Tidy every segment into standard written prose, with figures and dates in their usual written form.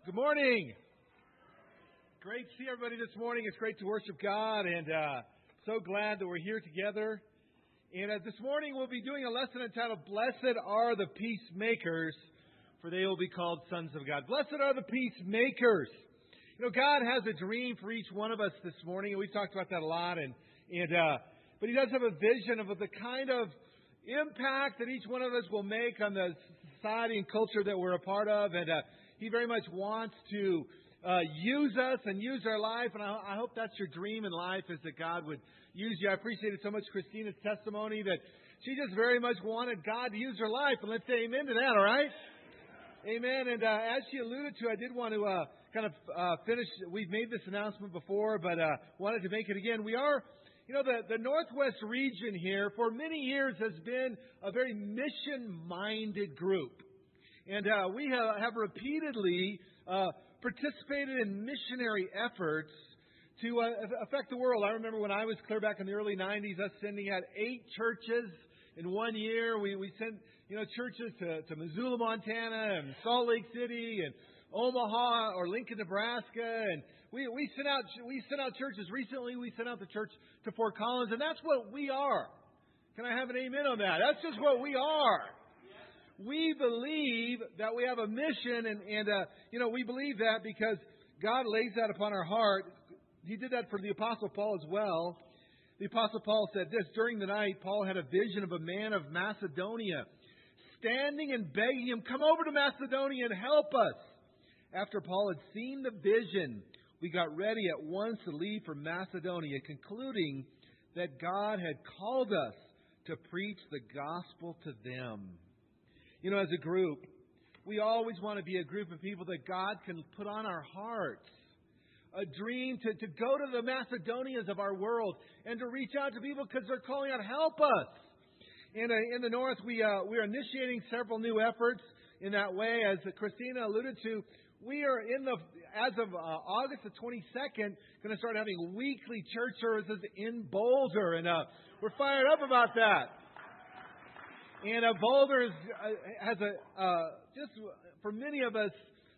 Good morning. Great to see everybody this morning. It's great to worship God, and so glad that we're here together. And this morning we'll be doing a lesson entitled, Blessed Are the Peacemakers, for they will be called sons of God. Blessed are the peacemakers. You know, God has a dream for each one of us this morning, and we've talked about that a lot. But He does have a vision of the kind of impact that each one of us will make on the society and culture that we're a part of. And He very much wants to use us and use our life. And I hope that's your dream in life, is that God would use you. I appreciated so much Christina's testimony that she just very much wanted God to use her life. And let's say amen to that, all right? Amen. And as she alluded to, I did want to finish. We've made this announcement before, but wanted to make it again. We are, the Northwest region here for many years has been a very mission-minded group. And we have repeatedly participated in missionary efforts to affect the world. I remember when I was clear back in the early 90s, us sending out 8 churches in 1 year. We sent churches to Missoula, Montana, and Salt Lake City, and Omaha or Lincoln, Nebraska, and we sent out churches. Recently, we sent out the church to Fort Collins, and that's what we are. Can I have an amen on that? That's just what we are. We believe that we have a mission, and we believe that because God lays that upon our heart. He did that for the Apostle Paul as well. The Apostle Paul said this: during the night, Paul had a vision of a man of Macedonia standing and begging him, "Come over to Macedonia and help us." After Paul had seen the vision, we got ready at once to leave for Macedonia, concluding that God had called us to preach the gospel to them. As a group, we always want to be a group of people that God can put on our hearts. A dream to go to the Macedonias of our world and to reach out to people because they're calling out, "Help us." In the North, we are initiating several new efforts in that way. As Christina alluded to, we are as of August the 22nd, going to start having weekly church services in Boulder, and we're fired up about that. And Boulder has just for many of us,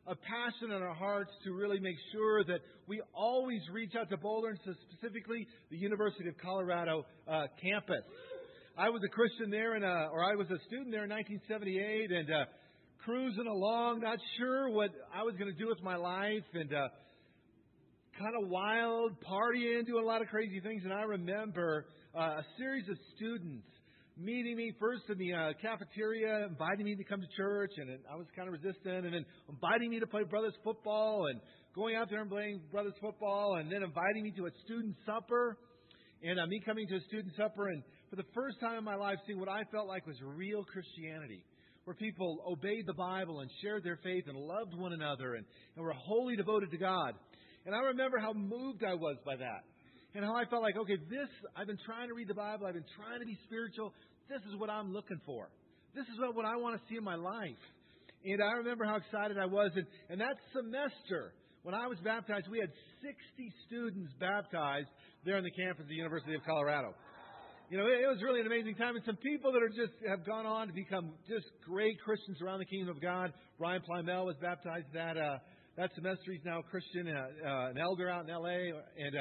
a passion in our hearts to really make sure that we always reach out to Boulder, and specifically the University of Colorado campus. I was a Christian there, I was a student there in 1978, and cruising along, not sure what I was going to do with my life, and kind of wild, partying, doing a lot of crazy things. And I remember a series of students meeting me first in the cafeteria, inviting me to come to church, and I was kind of resistant, and then inviting me to play brothers football, and going out there and playing brothers football, and then inviting me to a student supper, and me coming to a student supper, and for the first time in my life seeing what I felt like was real Christianity, where people obeyed the Bible and shared their faith and loved one another and were wholly devoted to God. And I remember how moved I was by that. And how I felt like, okay, I've been trying to read the Bible. I've been trying to be spiritual. This is what I'm looking for. This is what I want to see in my life. And I remember how excited I was. And that semester, when I was baptized, we had 60 students baptized there on the campus of the University of Colorado. It was really an amazing time. And some people that have gone on to become just great Christians around the kingdom of God. Brian Plymell was baptized that semester. He's now a Christian, an elder out in L.A. And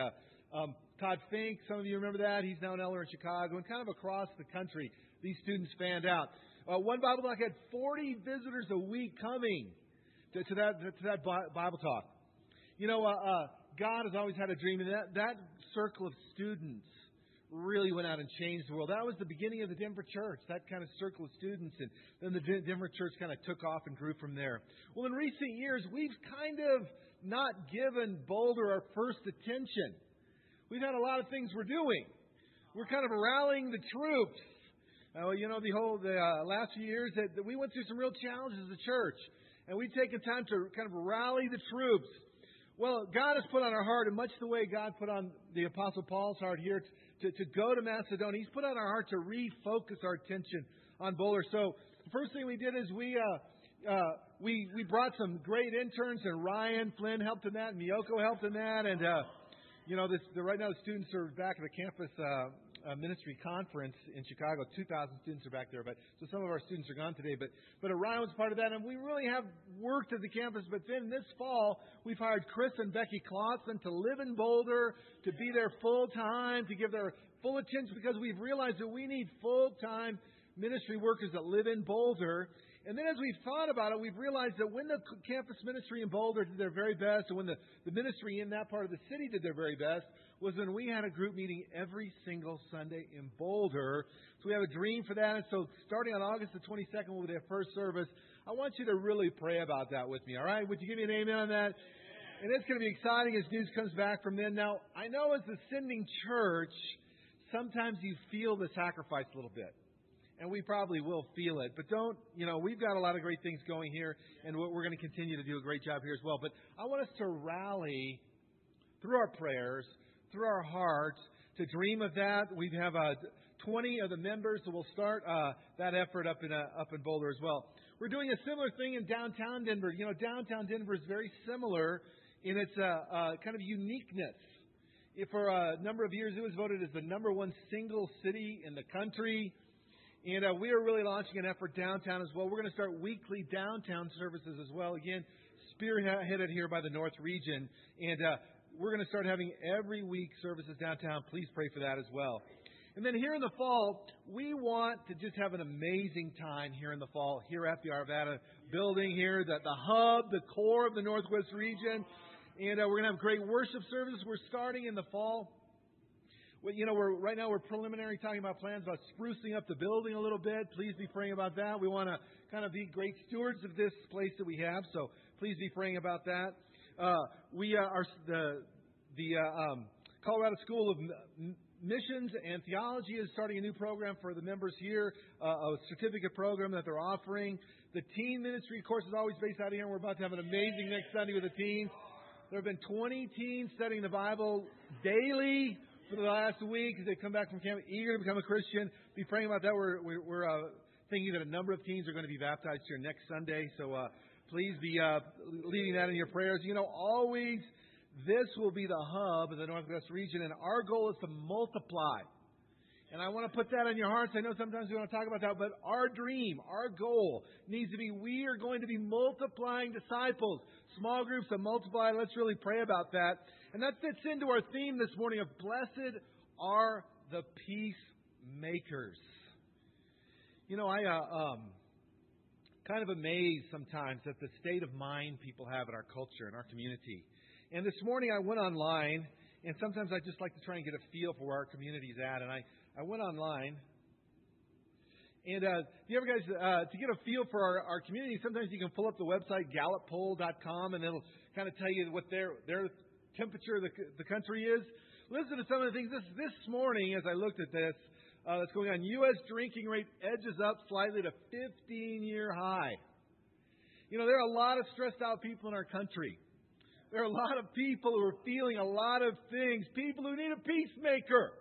Todd Fink, some of you remember that. He's now an elder in Chicago. And kind of across the country, these students fanned out. One Bible talk had 40 visitors a week coming to that Bible talk. God has always had a dream, and that circle of students really went out and changed the world. That was the beginning of the Denver church, that kind of circle of students, and then the Denver church kind of took off and grew from there. Well, in recent years, we've kind of not given Boulder our first attention. We've had a lot of things we're doing. We're kind of rallying the troops. The last few years that we went through some real challenges as a church, and we've taken time to kind of rally the troops. Well, God has put on our heart, in much the way God put on the Apostle Paul's heart here to go to Macedonia. He's put on our heart to refocus our attention on Boulder. So the first thing we did is we brought some great interns, and Ryan Flynn helped in that, and Miyoko helped in that, and right now the students are back at the campus ministry conference in Chicago. 2,000 students are back there, so some of our students are gone today. But Orion was part of that, and we really have worked at the campus. But then this fall, we've hired Chris and Becky Clausen to live in Boulder, to be there full time, to give their full attention, because we've realized that we need full-time ministry workers that live in Boulder. And then as we've thought about it, we've realized that when the campus ministry in Boulder did their very best, and when the ministry in that part of the city did their very best, was when we had a group meeting every single Sunday in Boulder. So we have a dream for that. And so starting on August the 22nd, will be their first service. I want you to really pray about that with me, all right? Would you give me an amen on that? And it's going to be exciting as news comes back from them. Now, I know as the sending church, sometimes you feel the sacrifice a little bit. And we probably will feel it. But we've got a lot of great things going here, and we're going to continue to do a great job here as well. But I want us to rally through our prayers, through our hearts, to dream of that. We have 20 of the members, so we'll start that effort up in Boulder as well. We're doing a similar thing in downtown Denver. Downtown Denver is very similar in its kind of uniqueness. For a number of years, it was voted as the number one single city in the country. And we are really launching an effort downtown as well. We're going to start weekly downtown services as well. Again, spearheaded here by the North Region. And we're going to start having every week services downtown. Please pray for that as well. And then here in the fall, we want to just have an amazing time here in the fall, here at the Arvada building here, the hub, the core of the Northwest region. And we're going to have great worship services. We're starting in the fall. Right now we're preliminary talking about plans about sprucing up the building a little bit. Please be praying about that. We want to kind of be great stewards of this place that we have, so please be praying about that. We are the Colorado School of Missions and Theology is starting a new program for the members here, a certificate program that they're offering. The teen ministry course is always based out of here, and we're about to have an amazing next Sunday with the teens. There have been 20 teens studying the Bible daily for the last week. They come back from camp eager to become a Christian. Be praying about that. We're thinking that a number of teens are going to be baptized here next Sunday. So please be leading that in your prayers. Always this will be the hub of the Northwest region, and our goal is to multiply. And I want to put that on your hearts. I know sometimes we want to talk about that, but our dream, our goal needs to be we are going to be multiplying disciples. Small groups that multiply. Let's really pray about that. And that fits into our theme this morning of Blessed Are the Peacemakers. I kind of amazed sometimes at the state of mind people have in our culture, in our community. And this morning I went online, and sometimes I just like to try and get a feel for where our community's at. And I went online. And you ever guys, to get a feel for our community, sometimes you can pull up the website galluppoll.com, and it'll kind of tell you what their temperature of the country is. Listen to some of the things. This morning, as I looked at this, that's going on. U.S. drinking rate edges up slightly to 15-year high. There are a lot of stressed out people in our country. There are a lot of people who are feeling a lot of things. People who need a peacemaker,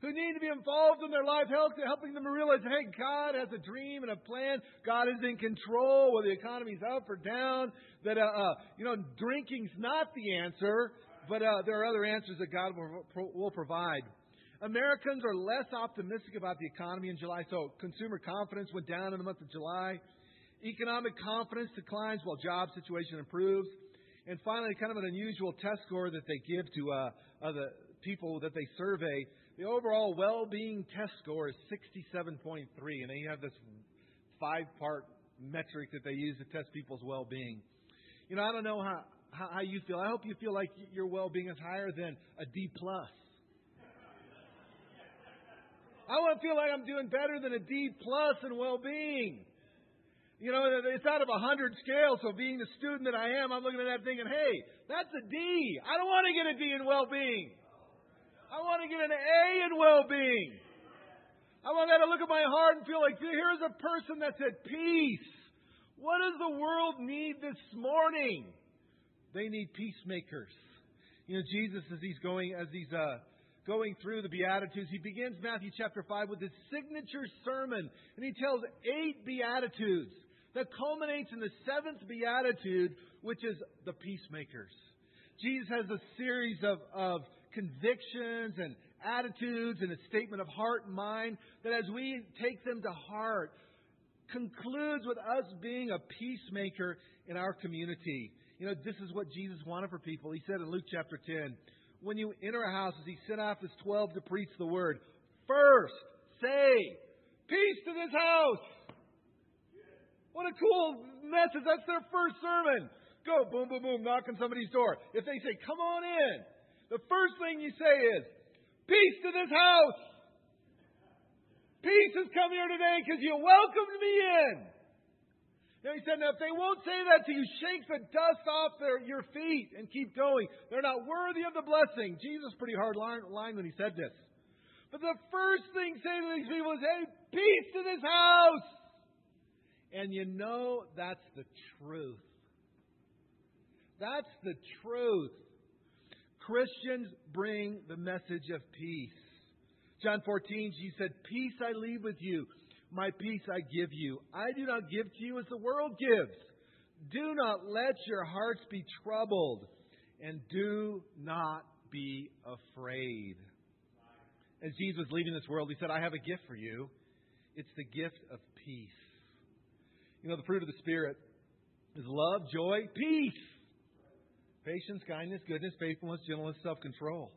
who need to be involved in their life, helping them realize, hey, God has a dream and a plan. God is in control, whether the economy's up or down. That drinking's not the answer, but there are other answers that God will provide. Americans are less optimistic about the economy in July, so consumer confidence went down in the month of July. Economic confidence declines while job situation improves. And finally, kind of an unusual test score that they give to the people that they survey. The overall well-being test score is 67.3, and they have this 5-part metric that they use to test people's well-being. I don't know how you feel. I hope you feel like your well-being is higher than a D+. I want to feel like I'm doing better than a D+ in well-being. It's out of 100 scale, so being the student that I am, I'm looking at that thinking, hey, that's a D. I don't want to get a D in well-being. I want to get an A in well-being. I want to look at my heart and feel like, here's a person that's at peace. What does the world need this morning? They need peacemakers. Jesus, as he's going through the Beatitudes, he begins Matthew chapter 5 with his signature sermon, and he tells 8 Beatitudes that culminates in the 7th Beatitude, which is the peacemakers. Jesus has a series of convictions and attitudes and a statement of heart and mind that as we take them to heart, concludes with us being a peacemaker in our community. You know, this is what Jesus wanted for people. He said in Luke chapter 10, when you enter a house, as He sent out His 12 to preach the word, first say, peace to this house. What a cool message. That's their first sermon. Go, boom, boom, boom, knock on somebody's door. If they say, come on in, the first thing you say is, peace to this house. Peace has come here today because you welcomed me in. Now He said, now if they won't say that to you, shake the dust off your feet and keep going. They're not worthy of the blessing. Jesus, pretty hard line when He said this. But the first thing say to these people is, hey, peace to this house. And you know that's the truth. That's the truth. Christians bring the message of peace. John 14, Jesus said, peace I leave with you. My peace I give you. I do not give to you as the world gives. Do not let your hearts be troubled. And do not be afraid. As Jesus was leaving this world, He said, I have a gift for you. It's the gift of peace. You know, the fruit of the Spirit is love, joy, peace, patience, kindness, goodness, faithfulness, gentleness, self-control.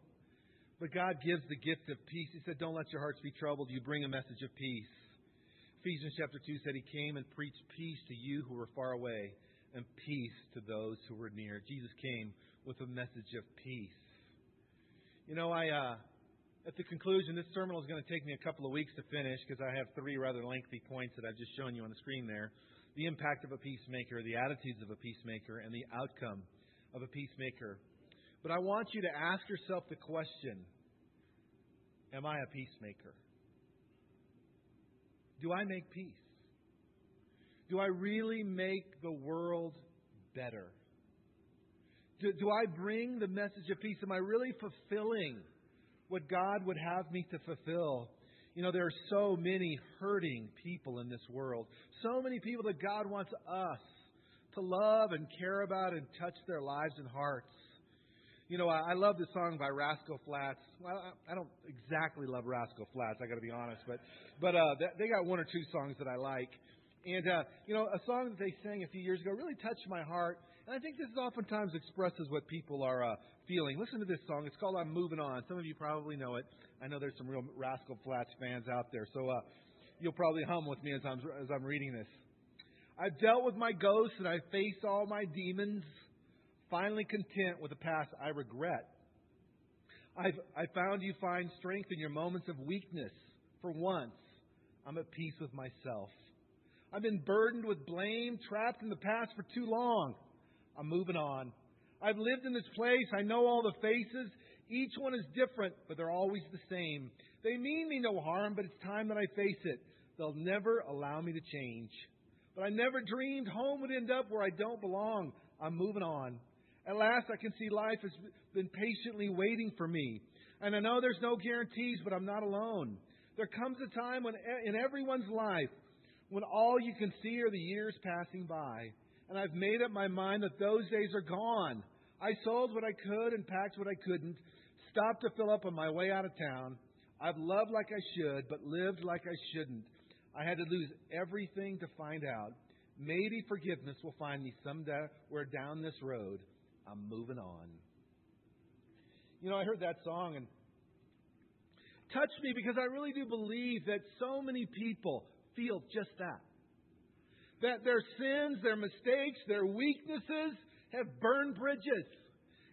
But God gives the gift of peace. He said, don't let your hearts be troubled. You bring a message of peace. Ephesians chapter 2 said He came and preached peace to you who were far away and peace to those who were near. Jesus came with a message of peace. You know, at the conclusion, this sermon was going to take me a couple of weeks to finish because I have 3 rather lengthy points that I've just shown you on the screen there. The impact of a peacemaker, the attitudes of a peacemaker, and the outcome of a peacemaker. But I want you to ask yourself the question, am I a peacemaker? Do I make peace? Do I really make the world better? Do I bring the message of peace? Am I really fulfilling what God would have me to fulfill? You know, there are so many hurting people in this world. So many people that God wants us to love and care about and touch their lives and hearts. You know, I love this song by Rascal Flatts. Well, I don't exactly love Rascal Flatts, I got to be honest, but they got 1 or 2 songs that I like. And, you know, a song that they sang a few years ago really touched my heart. And I think this oftentimes expresses what people are feeling. Listen to this song. It's called I'm Moving On. Some of you probably know it. I know there's some real Rascal Flatts fans out there. So you'll probably hum with me as I'm reading this. I've dealt with my ghosts and I've faced all my demons. Finally content with the past I regret. I found you find strength in your moments of weakness. For once, I'm at peace with myself. I've been burdened with blame, trapped in the past for too long. I'm moving on. I've lived in this place. I know all the faces. Each one is different, but they're always the same. They mean me no harm, but it's time that I face it. They'll never allow me to change. But I never dreamed home would end up where I don't belong. I'm moving on. At last, I can see life has been patiently waiting for me. And I know there's no guarantees, but I'm not alone. There comes a time when in everyone's life when all you can see are the years passing by. And I've made up my mind that those days are gone. I sold what I could and packed what I couldn't, stopped to fill up on my way out of town. I've loved like I should, but lived like I shouldn't. I had to lose everything to find out. Maybe forgiveness will find me somewhere down this road. I'm moving on. You know, I heard that song and touched me because I really do believe that so many people feel just that. That their sins, their mistakes, their weaknesses have burned bridges.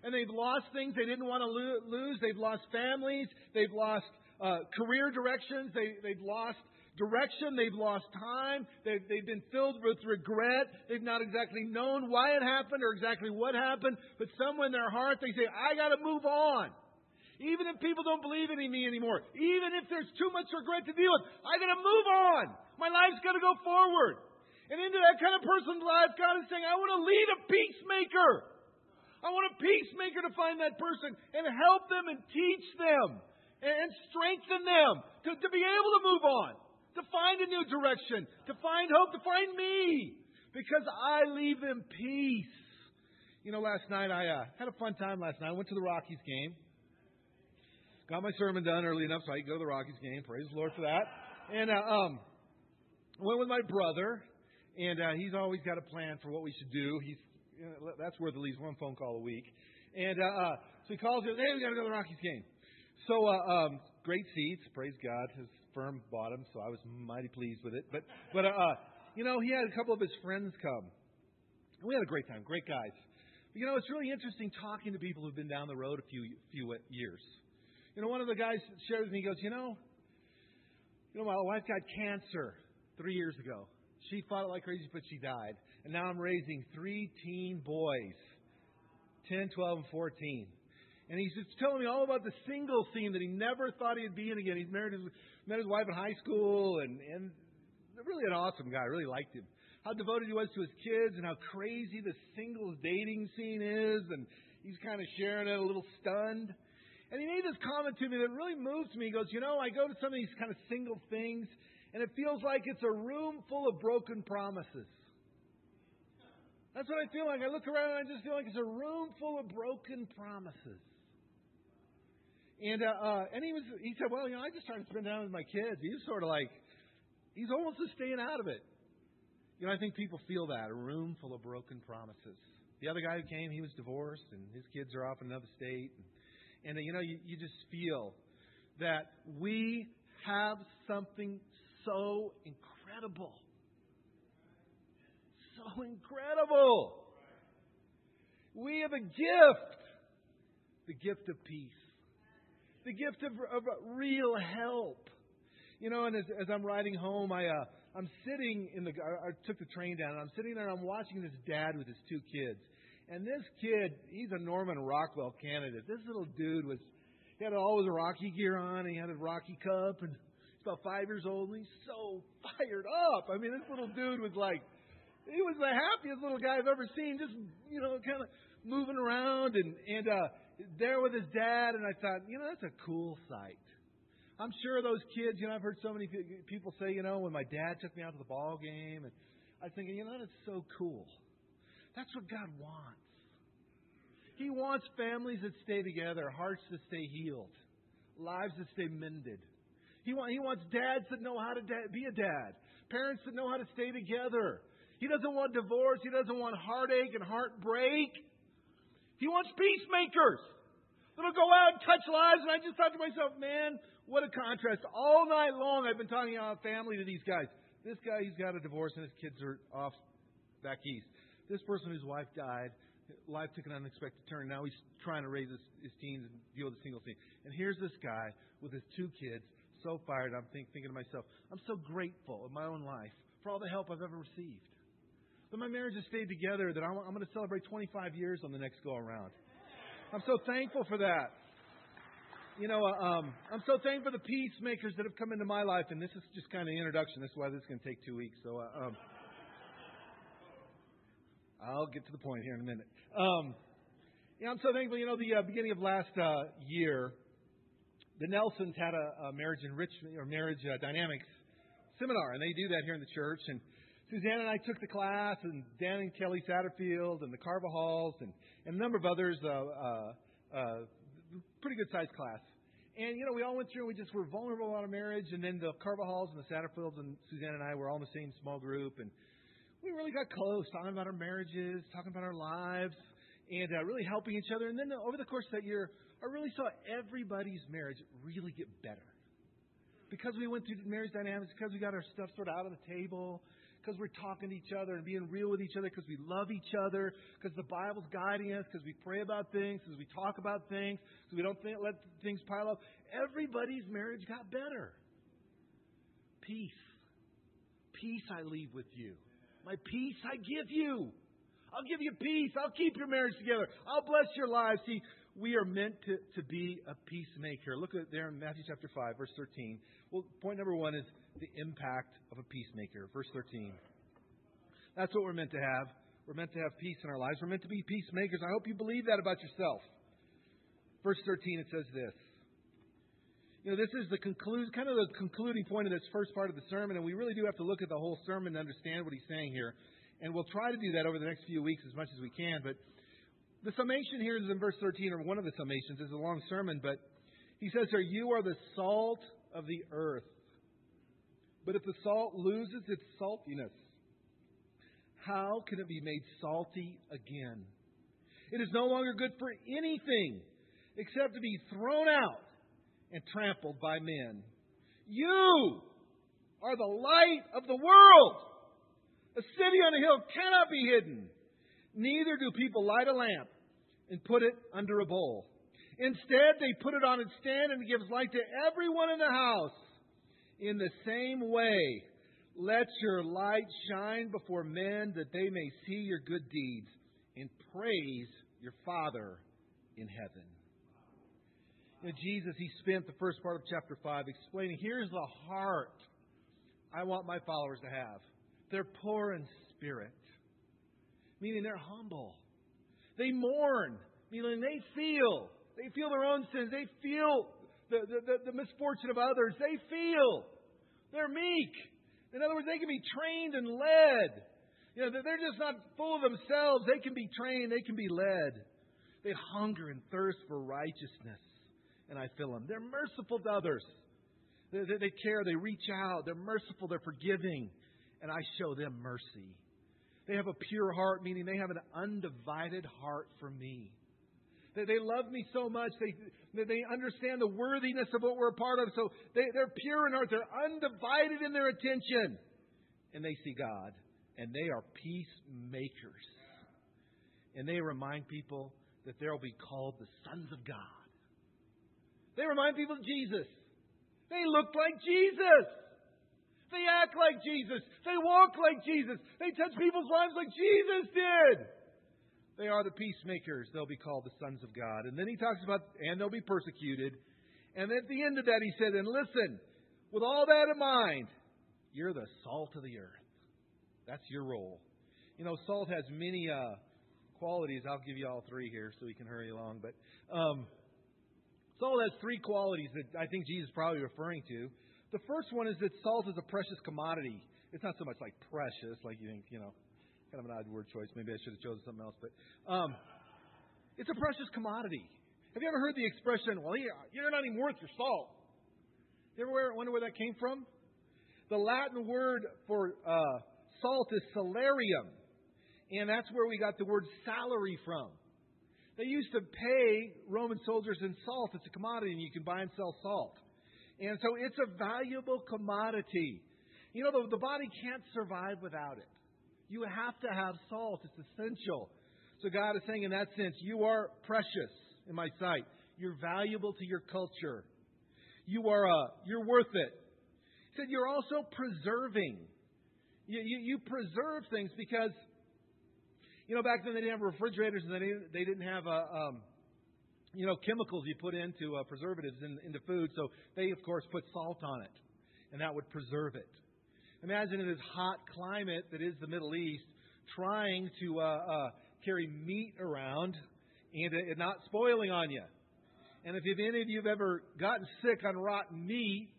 And they've lost things they didn't want to lose. They've lost families. They've lost career directions. They've lost direction. They've lost time. They've been filled with regret. They've not exactly known why it happened or exactly what happened. But somewhere in their heart they say, I got to move on. Even if people don't believe in me anymore. Even if there's too much regret to deal with. I got to move on. My life's got to go forward. And into that kind of person's life, God is saying, I want to lead a peacemaker. I want a peacemaker to find that person and help them and teach them and strengthen them to be able to move on, to find a new direction, to find hope, to find me, because I leave them peace. You know, last night I had a fun time last night. I went to the Rockies game. got my sermon done early enough so I could go to the Rockies game. Praise the Lord for that. And went with my brother, and he's always got a plan for what we should do. That's worth at least one phone call a week. And so he calls me, hey, we got to go to the Rockies game. So great seats, praise God. His firm bought them, so I was mighty pleased with it. But he had a couple of his friends come. And we had a great time, great guys. But, it's really interesting talking to people who've been down the road a few years. One of the guys shared with me, he goes, my wife got cancer 3 years ago. She fought it like crazy, but she died. And now I'm raising 3 teen boys, 10, 12, and 14. And he's just telling me all about the single scene that he never thought he'd be in again. He's met his wife in high school, and really an awesome guy. I really liked him. How devoted he was to his kids and how crazy the singles dating scene is. And he's kind of sharing it, a little stunned. And he made this comment to me that really moves me. He goes, I go to some of these kind of single things, and it feels like it's a room full of broken promises. That's what I feel like. I look around and I just feel like it's a room full of broken promises. And he said, well, I just started to spend time with my kids. He was sort of like, he's almost just staying out of it. I think people feel that, a room full of broken promises. The other guy who came, he was divorced, and his kids are off in another state. And you just feel that we have something so incredible. So incredible. We have a gift. The gift of peace. The gift of real help. And as I'm riding home, I'm sitting I took the train down, and I'm sitting there and I'm watching this dad with his 2 kids. And this kid, he's a Norman Rockwell candidate. This little dude he had all his Rocky gear on, and he had a Rocky cup, and he's about 5 years old, and he's so fired up. I mean, this little dude was he was the happiest little guy I've ever seen, just, kind of moving around and there with his dad, and I thought, that's a cool sight. I'm sure those kids, I've heard so many people say, when my dad took me out to the ball game, and I was thinking, that's so cool. That's what God wants. He wants families that stay together, hearts that stay healed, lives that stay mended. He wants dads that know how to be a dad, parents that know how to stay together. He doesn't want divorce. He doesn't want heartache and heartbreak. He wants peacemakers that'll go out and touch lives. And I just thought to myself, man, what a contrast. All night long I've been talking about family to these guys. This guy, he's got a divorce and his kids are off back east. This person whose wife died, life took an unexpected turn. Now he's trying to raise his teens and deal with a single thing. And here's this guy with his 2 kids, so fired. I'm thinking to myself, I'm so grateful in my own life for all the help I've ever received. That my marriage has stayed together, that I'm going to celebrate 25 years on the next go-around. I'm so thankful for that. I'm so thankful for the peacemakers that have come into my life. And this is just kind of the introduction. This is why this is going to take 2 weeks. So I'll get to the point here in a minute. I'm so thankful. The beginning of last year, the Nelsons had a marriage enrichment or marriage dynamics seminar, and they do that here in the church. And Suzanne and I took the class, and Dan and Kelly Satterfield, and the Carvajalls, and a number of others. Pretty good sized class. And we all went through. And we just were vulnerable about our marriage, and then the Carvajalls and the Satterfields and Suzanne and I were all in the same small group, and we really got close, talking about our marriages, talking about our lives, and really helping each other. And then over the course of that year, I really saw everybody's marriage really get better. Because we went through marriage dynamics, because we got our stuff sort of out on the table, because we're talking to each other and being real with each other, because we love each other, because the Bible's guiding us, because we pray about things, because we talk about things, because we don't let things pile up. Everybody's marriage got better. Peace. Peace I leave with you. My peace I give you. I'll give you peace. I'll keep your marriage together. I'll bless your lives. See, we are meant to be a peacemaker. Look at there in Matthew chapter 5, verse 13. Well, point number 1 is the impact of a peacemaker. Verse 13. That's what we're meant to have. We're meant to have peace in our lives. We're meant to be peacemakers. I hope you believe that about yourself. Verse 13, it says this. This is the concluding point of this first part of the sermon, and we really do have to look at the whole sermon to understand what he's saying here. And we'll try to do that over the next few weeks as much as we can. But the summation here is in verse 13, or one of the summations. Is a long sermon, but He says here, you are the salt of the earth. But if the salt loses its saltiness, how can it be made salty again? It is no longer good for anything except to be thrown out and trampled by men. You are the light of the world. A city on a hill cannot be hidden. Neither do people light a lamp and put it under a bowl. Instead, they put it on its stand and it gives light to everyone in the house. In the same way, let your light shine before men that they may see your good deeds and praise your Father in heaven. You know, Jesus, He spent the first part of chapter 5 explaining, here's the heart I want my followers to have. They're poor in spirit, meaning they're humble. They mourn, meaning they feel their own sins. They feel the misfortune of others. They feel. They're meek. In other words, they can be trained and led. You know, they're just not full of themselves. They can be trained. They can be led. They hunger and thirst for righteousness, and I fill them. They're merciful to others. They care. They reach out. They're merciful. They're forgiving, and I show them mercy. They have a pure heart, meaning they have an undivided heart for me. They love me so much. They understand the worthiness of what we're a part of. So they're pure in heart. They're undivided in their attention. And they see God. And they are peacemakers. And they remind people that they'll be called the sons of God. They remind people of Jesus. They look like Jesus. They act like Jesus. They walk like Jesus. They touch people's lives like Jesus did. They are the peacemakers. They'll be called the sons of God. And then he talks about, and they'll be persecuted. And at the end of that, he said, and listen, with all that in mind, you're the salt of the earth. That's your role. You know, salt has many qualities. I'll give you all three here so we can hurry along. But salt has three qualities that I think Jesus is probably referring to. The first one is that salt is a precious commodity. It's not so much like precious, like you think, you know. Kind of an odd word choice. Maybe I should have chosen something else. But it's a precious commodity. Have you ever heard the expression, well, you're not even worth your salt? You ever wonder where that came from? The Latin word for salt is salarium. And that's where we got the word salary from. They used to pay Roman soldiers in salt. It's a commodity, and you can buy and sell salt. And so it's a valuable commodity. You know, the body can't survive without it. You have to have salt. It's essential. So God is saying in that sense, you are precious in my sight. You're valuable to your culture. You're worth it. He said you're also preserving. You preserve things because, you know, back then they didn't have refrigerators and they didn't have chemicals you put into preservatives into food. So they, of course, put salt on it, and that would preserve it. Imagine in this hot climate that is the Middle East, trying to carry meat around and it not spoiling on you. And if any of you have ever gotten sick on rotten meat,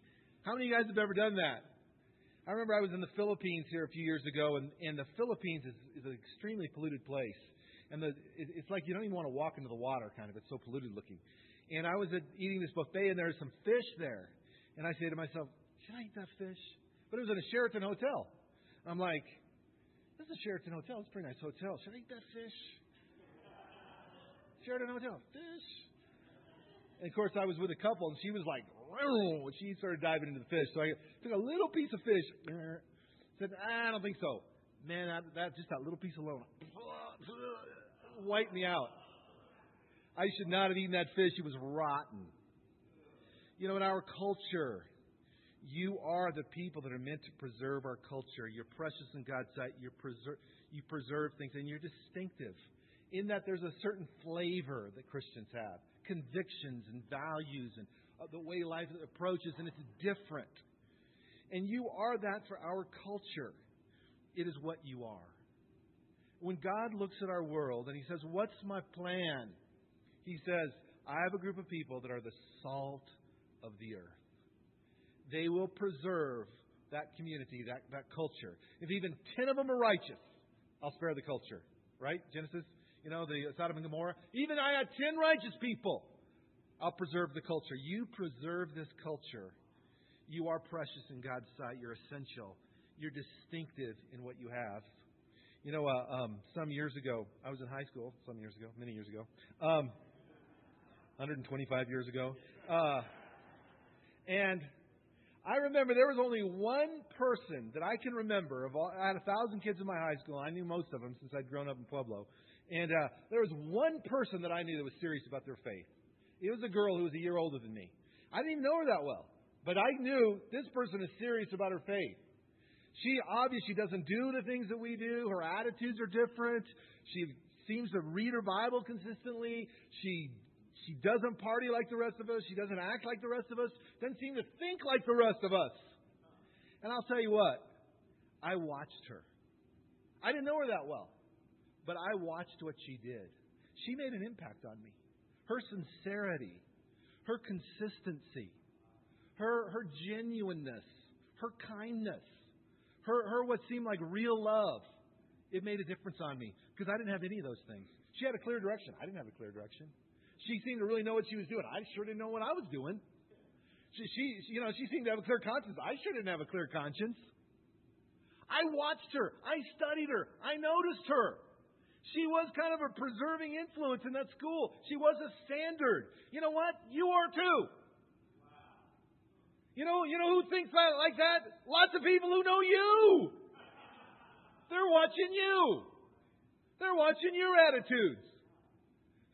how many of you guys have ever done that? I remember I was in the Philippines here a few years ago, and the Philippines is an extremely polluted place. And it's like you don't even want to walk into the water, kind of. It's so polluted looking. And I was eating this buffet, and there was some fish there. And I say to myself, should I eat that fish? But it was in a Sheraton hotel. I'm like, this is a Sheraton hotel. It's a pretty nice hotel. Should I eat that fish? Sheraton hotel. Fish. And, of course, I was with a couple, and she was like, when she started diving into the fish. So I took a little piece of fish. Said, I don't think so. Man, just that little piece alone wiped me out. I should not have eaten that fish. It was rotten. You know, in our culture, you are the people that are meant to preserve our culture. You're precious in God's sight. You preserve things, and you're distinctive in that there's a certain flavor that Christians have, convictions and values and the way life approaches, and it's different. And you are that for our culture. It is what you are. When God looks at our world and He says, what's my plan? He says, I have a group of people that are the salt of the earth. They will preserve that community, that culture. If even 10 of them are righteous, I'll spare the culture. Right? Genesis, the Sodom and Gomorrah. Even I had 10 righteous people. I'll preserve the culture. You preserve this culture. You are precious in God's sight. You're essential. You're distinctive in what you have. You know, some years ago, I was in high school. Many years ago. 125 years ago. And I remember there was only one person that I can remember. I had 1,000 kids in my high school. I knew most of them since I'd grown up in Pueblo. And there was one person that I knew that was serious about their faith. It was a girl who was a year older than me. I didn't even know her that well. But I knew this person is serious about her faith. She obviously doesn't do the things that we do. Her attitudes are different. She seems to read her Bible consistently. She doesn't party like the rest of us. She doesn't act like the rest of us. Doesn't seem to think like the rest of us. And I'll tell you what. I watched her. I didn't know her that well. But I watched what she did. She made an impact on me. Her sincerity. Her consistency. Her genuineness. Her kindness. Her what seemed like real love. It made a difference on me. Because I didn't have any of those things. She had a clear direction. I didn't have a clear direction. She seemed to really know what she was doing. I sure didn't know what I was doing. She seemed to have a clear conscience. I sure didn't have a clear conscience. I watched her. I studied her. I noticed her. She was kind of a preserving influence in that school. She was a standard. You know what? You are too. You know who thinks like that? Lots of people who know you. They're watching you. They're watching your attitudes.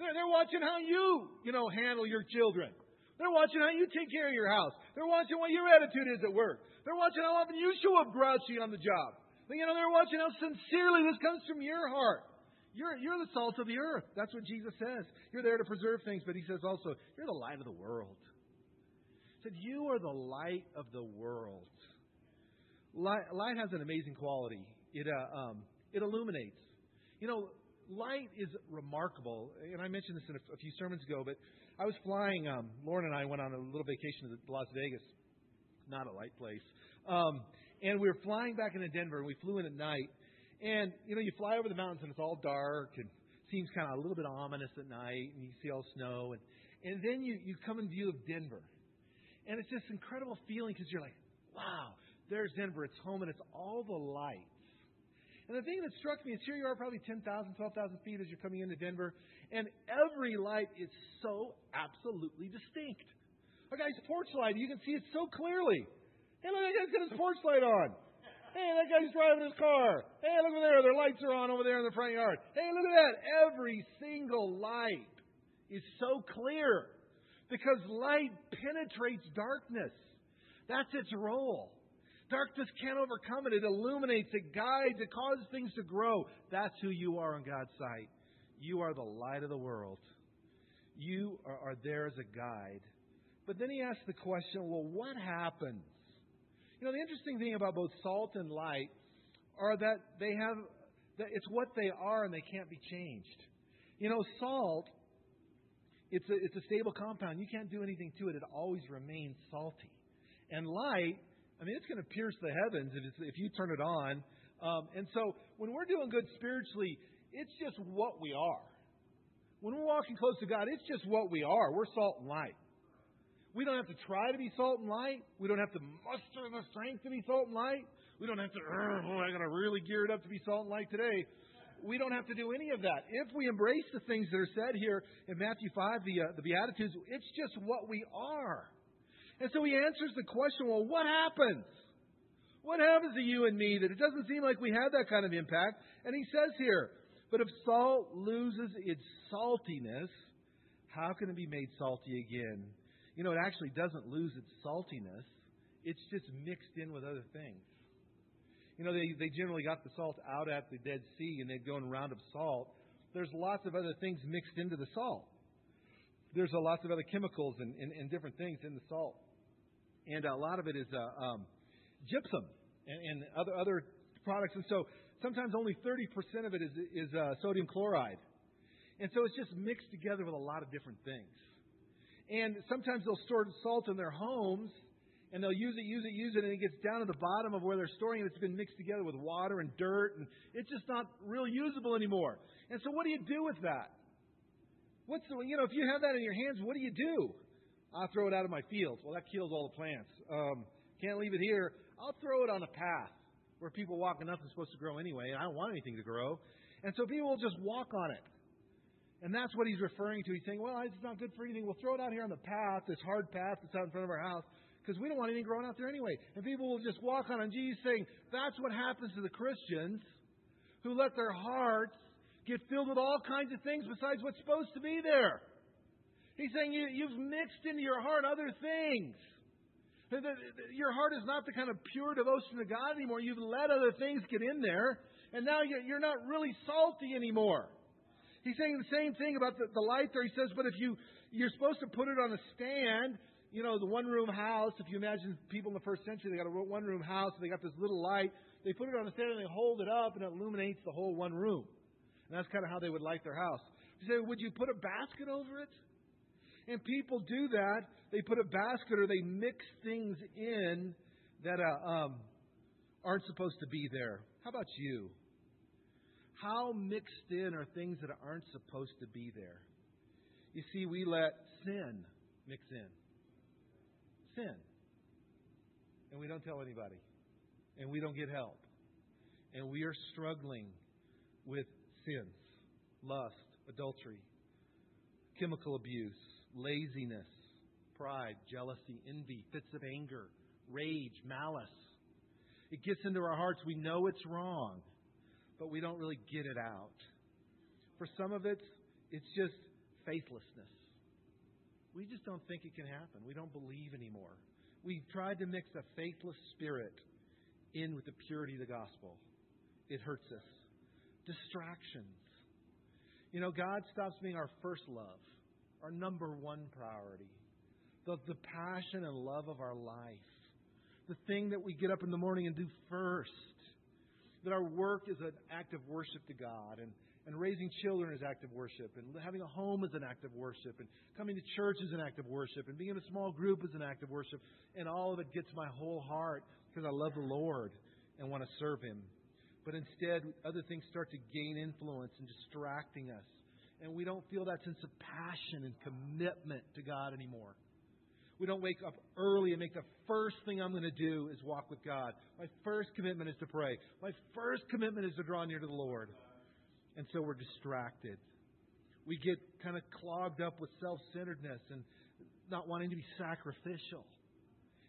They're watching how you handle your children. They're watching how you take care of your house. They're watching what your attitude is at work. They're watching how often you show up grouchy on the job. They're watching how sincerely this comes from your heart. You're the salt of the earth. That's what Jesus says. You're there to preserve things, but He says also, you're the light of the world. He said, you are the light of the world. Light has an amazing quality. It illuminates. Light is remarkable, and I mentioned this in a few sermons ago, but I was flying. Lauren and I went on a little vacation to Las Vegas. Not a light place. And we were flying back into Denver, and we flew in at night. And, you fly over the mountains, and it's all dark, and seems kind of a little bit ominous at night, and you see all snow. And then you come in view of Denver. And it's this incredible feeling because you're like, wow, there's Denver. It's home, and it's all the lights. And the thing that struck me is here you are probably 10,000, 12,000 feet as you're coming into Denver. And every light is so absolutely distinct. A guy's porch light, you can see it so clearly. Hey, look, that guy's got his porch light on. Hey, that guy's driving his car. Hey, look over there. Their lights are on over there in the front yard. Hey, look at that. Every single light is so clear because light penetrates darkness. That's its role. Darkness can't overcome it. It illuminates, it guides, it causes things to grow. That's who you are in God's sight. You are the light of the world. You are there as a guide. But then He asks the question, well, what happens? The interesting thing about both salt and light are that it's what they are and they can't be changed. Salt, it's a stable compound. You can't do anything to it. It always remains salty. And light, it's going to pierce the heavens if you turn it on. And so when we're doing good spiritually, it's just what we are. When we're walking close to God, it's just what we are. We're salt and light. We don't have to try to be salt and light. We don't have to muster the strength to be salt and light. We don't have to, I got to really gear it up to be salt and light today. We don't have to do any of that. If we embrace the things that are said here in Matthew 5, the Beatitudes, it's just what we are. And so He answers the question, well, what happens? What happens to you and me that it doesn't seem like we have that kind of impact? And He says here, but if salt loses its saltiness, how can it be made salty again? It actually doesn't lose its saltiness. It's just mixed in with other things. They generally got the salt out at the Dead Sea and they'd go and round up salt. There's lots of other things mixed into the salt. There's lots of other chemicals and different things in the salt. And a lot of it is gypsum and other products. And so sometimes only 30% of it is sodium chloride. And so it's just mixed together with a lot of different things. And sometimes they'll store salt in their homes, and they'll use it, and it gets down to the bottom of where they're storing it. It's been mixed together with water and dirt, and it's just not real usable anymore. And so what do you do with that? If you have that in your hands, what do? I'll throw it out of my fields. Well, that kills all the plants. Can't leave it here. I'll throw it on a path where people walk and nothing's supposed to grow anyway, and I don't want anything to grow. And so people will just walk on it. And that's what he's referring to. He's saying, well, it's not good for anything. We'll throw it out here on the path, this hard path that's out in front of our house, because we don't want anything growing out there anyway. And people will just walk on it. And Jesus is saying that's what happens to the Christians who let their hearts get filled with all kinds of things besides what's supposed to be there. He's saying you've mixed into your heart other things. Your heart is not the kind of pure devotion to God anymore. You've let other things get in there, and now you're not really salty anymore. He's saying the same thing about the light there. He says, but if you're supposed to put it on a stand, the one-room house, if you imagine people in the first century, they got a one-room house, they got this little light. They put it on a stand and they hold it up, and it illuminates the whole one room. And that's kind of how they would light their house. You say, would you put a basket over it? And people do that. They put a basket or they mix things in that aren't supposed to be there. How about you? How mixed in are things that aren't supposed to be there? You see, we let sin mix in. Sin. And we don't tell anybody. And we don't get help. And we are struggling with sins, lust, adultery, chemical abuse, laziness, pride, jealousy, envy, fits of anger, rage, malice. It gets into our hearts. We know it's wrong, but we don't really get it out. For some of it, it's just faithlessness. We just don't think it can happen. We don't believe anymore. We've tried to mix a faithless spirit in with the purity of the gospel. It hurts us. Distractions. God stops being our first love, our number one priority, the passion and love of our life, the thing that we get up in the morning and do first, that our work is an act of worship to God, and raising children is act of worship, and having a home is an act of worship, and coming to church is an act of worship, and being in a small group is an act of worship, and all of it gets my whole heart because I love the Lord and want to serve Him. But instead, other things start to gain influence and distracting us. And we don't feel that sense of passion and commitment to God anymore. We don't wake up early and make the first thing I'm going to do is walk with God. My first commitment is to pray. My first commitment is to draw near to the Lord. And so we're distracted. We get kind of clogged up with self-centeredness and not wanting to be sacrificial.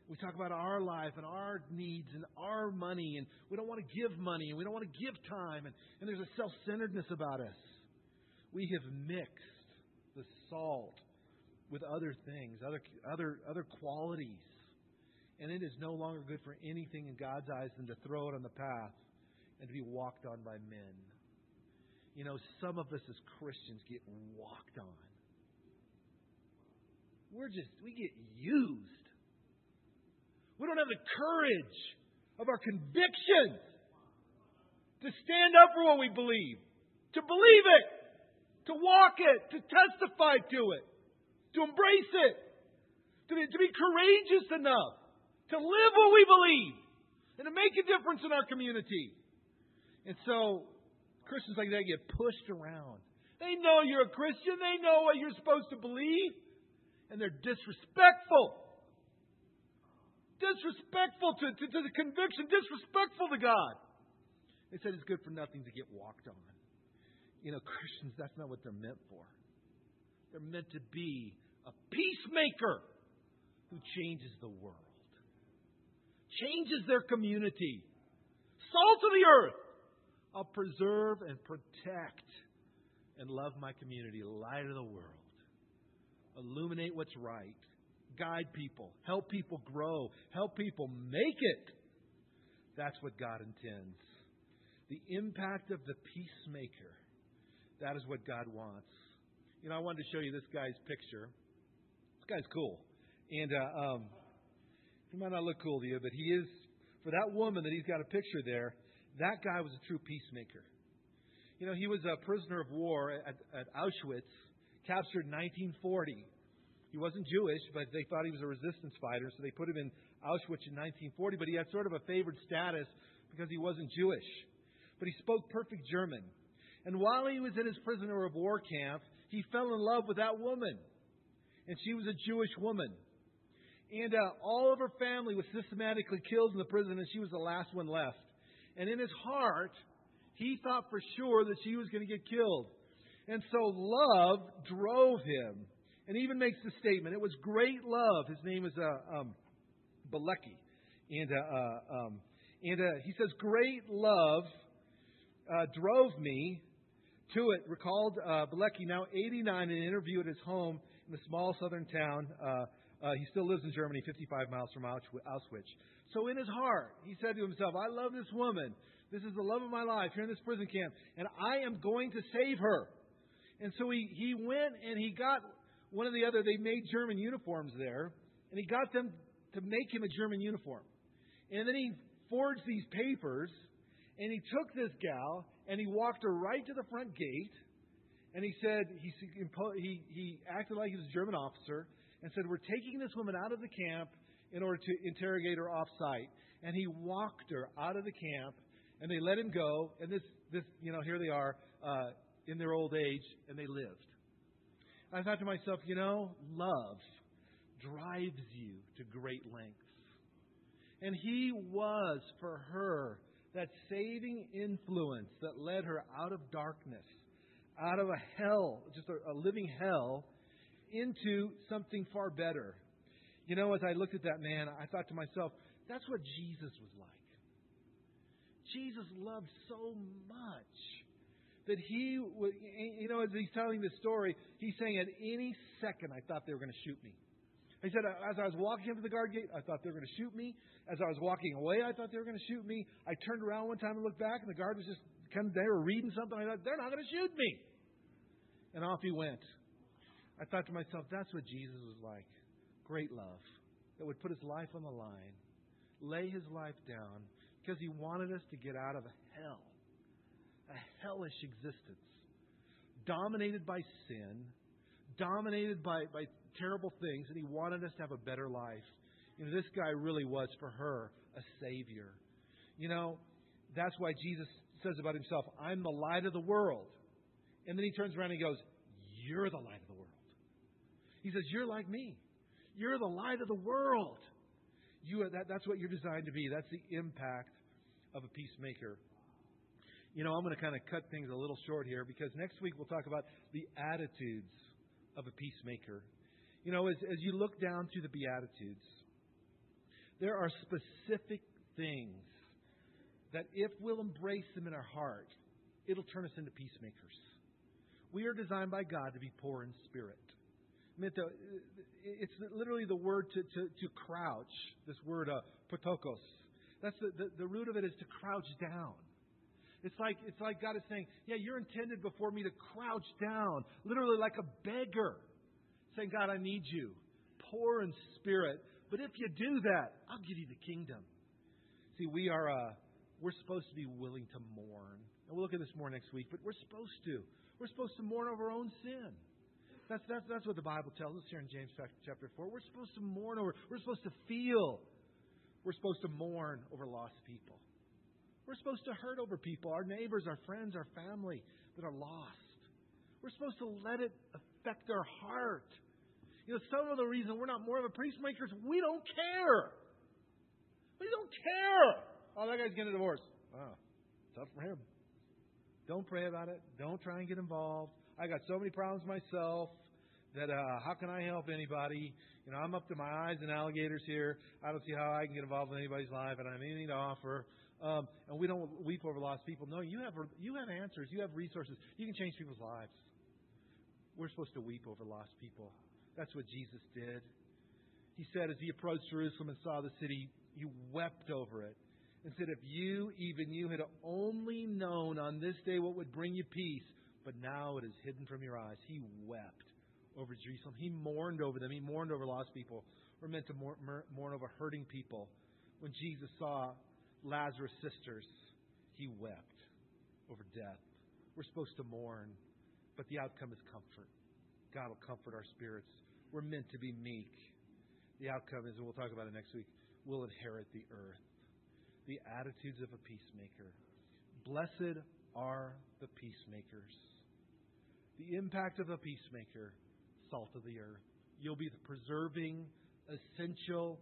We talk about our life and our needs and our money, and we don't want to give money, and we don't want to give time, and there's a self-centeredness about us. We have mixed the salt with other things, other qualities, and it is no longer good for anything in God's eyes than to throw it on the path and to be walked on by men. Some of us as Christians get walked on. We get used. We don't have the courage of our convictions to stand up for what we believe, to believe it, to walk it, to testify to it, to embrace it, to be courageous enough to live what we believe and to make a difference in our community. And so Christians like that get pushed around. They know you're a Christian. They know what you're supposed to believe. And they're disrespectful. Disrespectful to the conviction. Disrespectful to God. They said it's good for nothing to get walked on. Christians, that's not what they're meant for. They're meant to be a peacemaker who changes the world. Changes their community. Salt of the earth. I'll preserve and protect and love my community. Light of the world. Illuminate what's right. Guide people. Help people grow. Help people make it. That's what God intends. The impact of the peacemaker. That is what God wants. I wanted to show you this guy's picture. This guy's cool. And he might not look cool to you, but he is, for that woman that he's got a picture there, that guy was a true peacemaker. He was a prisoner of war at Auschwitz, captured in 1940. He wasn't Jewish, but they thought he was a resistance fighter, so they put him in Auschwitz in 1940. But he had sort of a favored status because he wasn't Jewish. But he spoke perfect German. And while he was in his prisoner of war camp, he fell in love with that woman. And she was a Jewish woman. And all of her family was systematically killed in the prison, and she was the last one left. And in his heart, he thought for sure that she was going to get killed. And so love drove him. And he even makes the statement, it was great love. His name is Baity. And he says, great love drove me to it. Recalled Baity, now 89, in an interview at his home in the small southern town. He still lives in Germany, 55 miles from Auschwitz. So in his heart, he said to himself, I love this woman. This is the love of my life here in this prison camp. And I am going to save her. And so he went and he got one of the other, they made German uniforms there. And he got them to make him a German uniform. And then he forged these papers. And he took this gal and he walked her right to the front gate. And he said, he acted like he was a German officer and said, we're taking this woman out of the camp in order to interrogate her off-site. And he walked her out of the camp, and they let him go. And this, here they are in their old age, and they lived. I thought to myself, love drives you to great lengths. And he was, for her, that saving influence that led her out of darkness, out of a hell, just a living hell, into something far better. As I looked at that man, I thought to myself, that's what Jesus was like. Jesus loved so much that he would, as he's telling this story, he's saying at any second I thought they were going to shoot me. He said, as I was walking up to the guard gate, I thought they were going to shoot me. As I was walking away, I thought they were going to shoot me. I turned around one time and looked back, and the guard was just kind of there reading something. I thought, they're not going to shoot me. And off he went. I thought to myself, that's what Jesus was like. Great love. That would put his life on the line, lay his life down, because he wanted us to get out of hell, a hellish existence, dominated by sin, dominated by terrible things, and he wanted us to have a better life. This guy really was, for her, a savior. That's why Jesus says about himself, I'm the light of the world. And then he turns around and he goes, you're the light of the world. He says, you're like me. You're the light of the world. That's what you're designed to be. That's the impact of a peacemaker. I'm going to kind of cut things a little short here because next week we'll talk about the attitudes of a peacemaker. As you look down through the Beatitudes, there are specific things that if we'll embrace them in our heart, it'll turn us into peacemakers. We are designed by God to be poor in spirit. It's literally the word to crouch, this word protokos. That's the root of it is to crouch down. It's like God is saying, yeah, you're intended before me to crouch down, literally like a beggar, saying, God, I need you, poor in spirit. But if you do that, I'll give you the kingdom. See, we're supposed to be willing to mourn. And we'll look at this more next week, but we're supposed to. We're supposed to mourn over our own sin. That's what the Bible tells us here in James chapter 4. We're supposed to mourn over. We're supposed to feel. We're supposed to mourn over lost people. We're supposed to hurt over people, our neighbors, our friends, our family that are lost. We're supposed to let it affect our heart. Some of the reason we're not more of a peacemaker is we don't care. We don't care. Oh, that guy's getting a divorce. Wow, tough for him. Don't pray about it. Don't try and get involved. I got so many problems myself that how can I help anybody? I'm up to my eyes in alligators here. I don't see how I can get involved in anybody's life, and I have anything to offer. And we don't weep over lost people. No, you have answers. You have resources. You can change people's lives. We're supposed to weep over lost people. That's what Jesus did. He said as he approached Jerusalem and saw the city, he wept over it and said, if even you had only known on this day what would bring you peace, but now it is hidden from your eyes. He wept over Jerusalem. He mourned over them. He mourned over lost people. We're meant to mourn over hurting people. When Jesus saw Lazarus' sisters, he wept over death. We're supposed to mourn, but the outcome is comfort. God will comfort our spirits. We're meant to be meek. The outcome is, and we'll talk about it next week, we'll inherit the earth. The attitudes of a peacemaker. Blessed are the peacemakers, The impact of a peacemaker, salt of the earth. You'll be the preserving, essential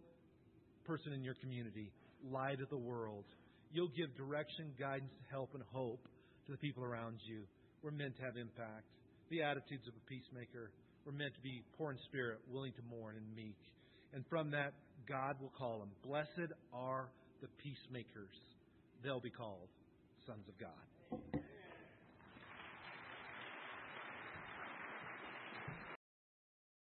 person in your community, light of the world. You'll give direction, guidance, help, and hope to the people around you. We're meant to have impact. The attitudes of a peacemaker. We're meant to be poor in spirit, willing to mourn, and meek. And from that, God will call them. Blessed are the peacemakers. They'll be called sons of God.